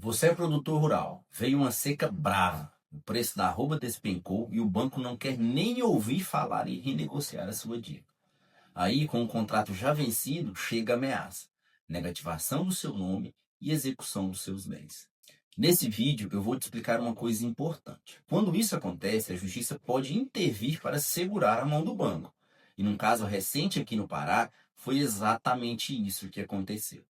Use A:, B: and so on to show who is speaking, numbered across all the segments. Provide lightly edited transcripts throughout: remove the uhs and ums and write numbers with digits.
A: Você é produtor rural. Veio uma seca brava. O preço da arroba despencou e o banco não quer nem ouvir falar em renegociar a sua dívida. Aí, com o contrato já vencido, chega a ameaça, negativação do seu nome e execução dos seus bens. Nesse vídeo, eu vou te explicar uma coisa importante. Quando isso acontece, a justiça pode intervir para segurar a mão do banco. E num caso recente aqui no Pará, foi exatamente isso que aconteceu.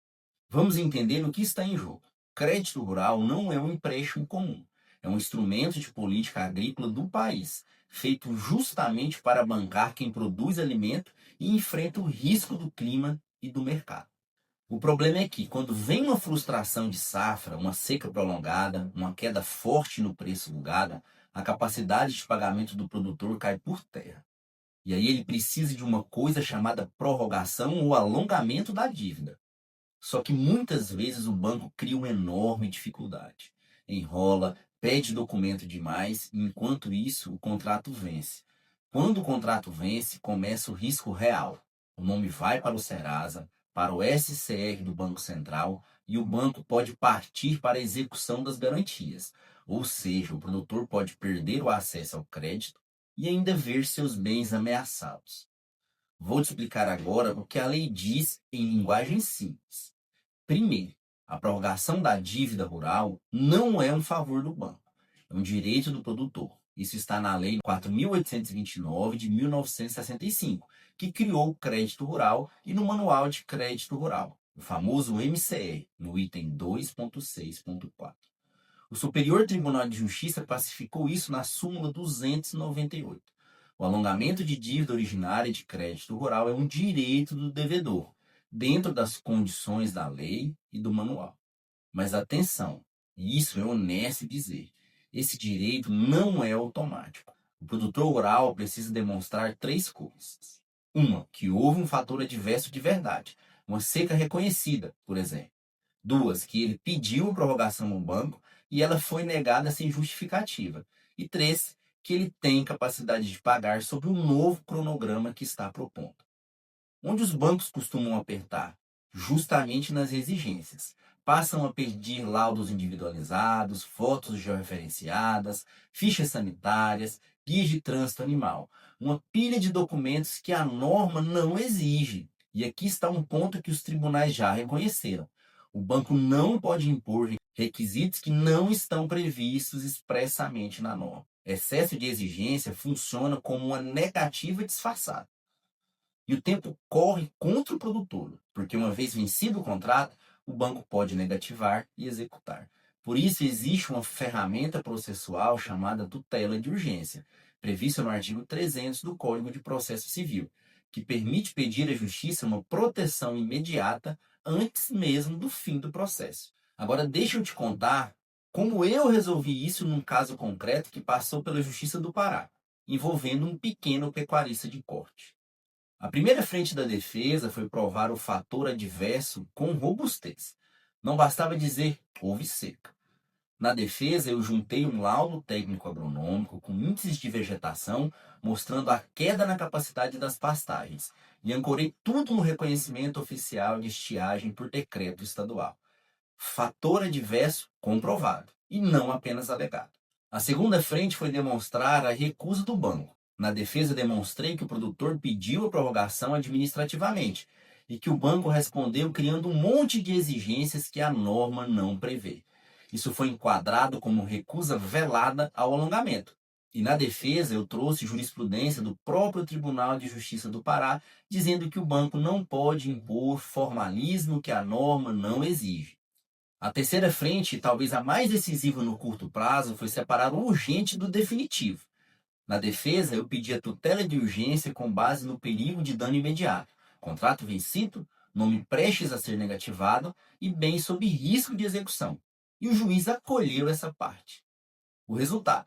A: Vamos entender o que está em jogo. Crédito rural não é um empréstimo comum. É um instrumento de política agrícola do país, feito justamente para bancar quem produz alimento e enfrenta o risco do clima e do mercado. O problema é que, quando vem uma frustração de safra, uma seca prolongada, uma queda forte no preço do gado, a capacidade de pagamento do produtor cai por terra. E aí ele precisa de uma coisa chamada prorrogação ou alongamento da dívida. Só que muitas vezes o banco cria uma enorme dificuldade. Enrola, pede documento demais, e enquanto isso o contrato vence. Quando o contrato vence, começa o risco real. O nome vai para o Serasa, para o SCR do Banco Central, e o banco pode partir para a execução das garantias. Ou seja, o produtor pode perder o acesso ao crédito e ainda ver seus bens ameaçados. Vou te explicar agora o que a lei diz em linguagem simples. Primeiro, a prorrogação da dívida rural não é um favor do banco, é um direito do produtor. Isso está na Lei 4.829 de 1965, que criou o crédito rural e no Manual de Crédito Rural, o famoso MCR, no item 2.6.4. O Superior Tribunal de Justiça classificou isso na súmula 298. O alongamento de dívida originária de crédito rural é um direito do devedor, dentro das condições da lei e do manual. Mas atenção, e isso é honesto dizer, esse direito não é automático. O produtor rural precisa demonstrar três coisas. Uma, que houve um fator adverso de verdade, uma seca reconhecida, por exemplo. Duas, que ele pediu a prorrogação ao banco e ela foi negada sem justificativa. E três, que ele tem capacidade de pagar sobre o novo cronograma que está propondo. Onde os bancos costumam apertar? Justamente nas exigências. Passam a pedir laudos individualizados, fotos georreferenciadas, fichas sanitárias, guias de trânsito animal. Uma pilha de documentos que a norma não exige. E aqui está um ponto que os tribunais já reconheceram. O banco não pode impor requisitos que não estão previstos expressamente na norma. Excesso de exigência funciona como uma negativa disfarçada. E o tempo corre contra o produtor, porque uma vez vencido o contrato, o banco pode negativar e executar. Por isso, existe uma ferramenta processual chamada tutela de urgência, prevista no artigo 300 do Código de Processo Civil, que permite pedir à Justiça uma proteção imediata antes mesmo do fim do processo. Agora, deixa eu te contar como eu resolvi isso num caso concreto que passou pela Justiça do Pará, envolvendo um pequeno pecuarista de corte. A primeira frente da defesa foi provar o fator adverso com robustez. Não bastava dizer houve seca. Na defesa, eu juntei um laudo técnico agronômico com índices de vegetação mostrando a queda na capacidade das pastagens e ancorei tudo no reconhecimento oficial de estiagem por decreto estadual. Fator adverso comprovado e não apenas alegado. A segunda frente foi demonstrar a recusa do banco. Na defesa, demonstrei que o produtor pediu a prorrogação administrativamente e que o banco respondeu criando um monte de exigências que a norma não prevê. Isso foi enquadrado como recusa velada ao alongamento. E na defesa, eu trouxe jurisprudência do próprio Tribunal de Justiça do Pará, dizendo que o banco não pode impor formalismo que a norma não exige. A terceira frente, talvez a mais decisiva no curto prazo, foi separar o urgente do definitivo. Na defesa, eu pedi a tutela de urgência com base no perigo de dano imediato, contrato vencido, nome prestes a ser negativado e bem sob risco de execução. E o juiz acolheu essa parte. O resultado: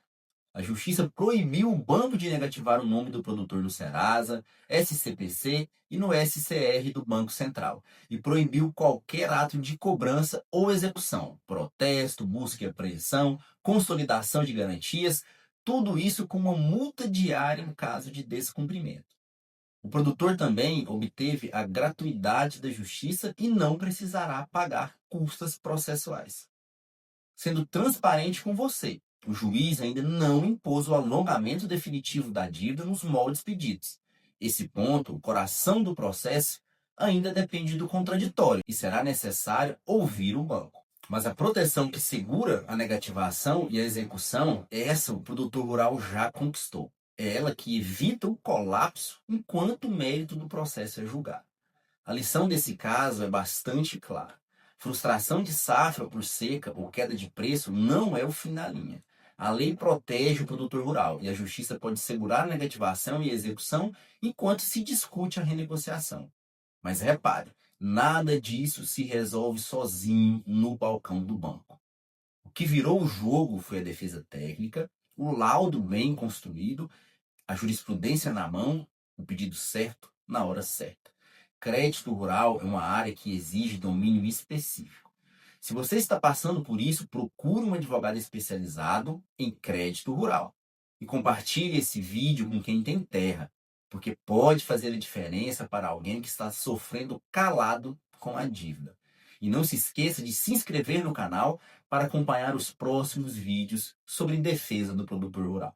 A: a Justiça proibiu o banco de negativar o nome do produtor no Serasa, SCPC e no SCR do Banco Central, e proibiu qualquer ato de cobrança ou execução, protesto, busca e apreensão, consolidação de garantias, tudo isso com uma multa diária em caso de descumprimento. O produtor também obteve a gratuidade da justiça e não precisará pagar custas processuais. sendo transparente com você. O juiz ainda não impôs o alongamento definitivo da dívida nos moldes pedidos. Esse ponto, o coração do processo, ainda depende do contraditório e será necessário ouvir o banco. Mas a proteção que segura a negativação e a execução, essa o produtor rural já conquistou. É ela que evita o colapso enquanto o mérito do processo é julgado. A lição desse caso é bastante clara. Frustração de safra por seca ou queda de preço não é o fim da linha. A lei protege o produtor rural e a justiça pode segurar a negativação e a execução enquanto se discute a renegociação. Mas repare, nada disso se resolve sozinho no balcão do banco. O que virou o jogo foi a defesa técnica, o laudo bem construído, a jurisprudência na mão, o pedido certo na hora certa. Crédito rural é uma área que exige domínio específico. Se você está passando por isso, procure um advogado especializado em crédito rural. E compartilhe esse vídeo com quem tem terra, porque pode fazer a diferença para alguém que está sofrendo calado com a dívida. E não se esqueça de se inscrever no canal para acompanhar os próximos vídeos sobre defesa do produtor rural.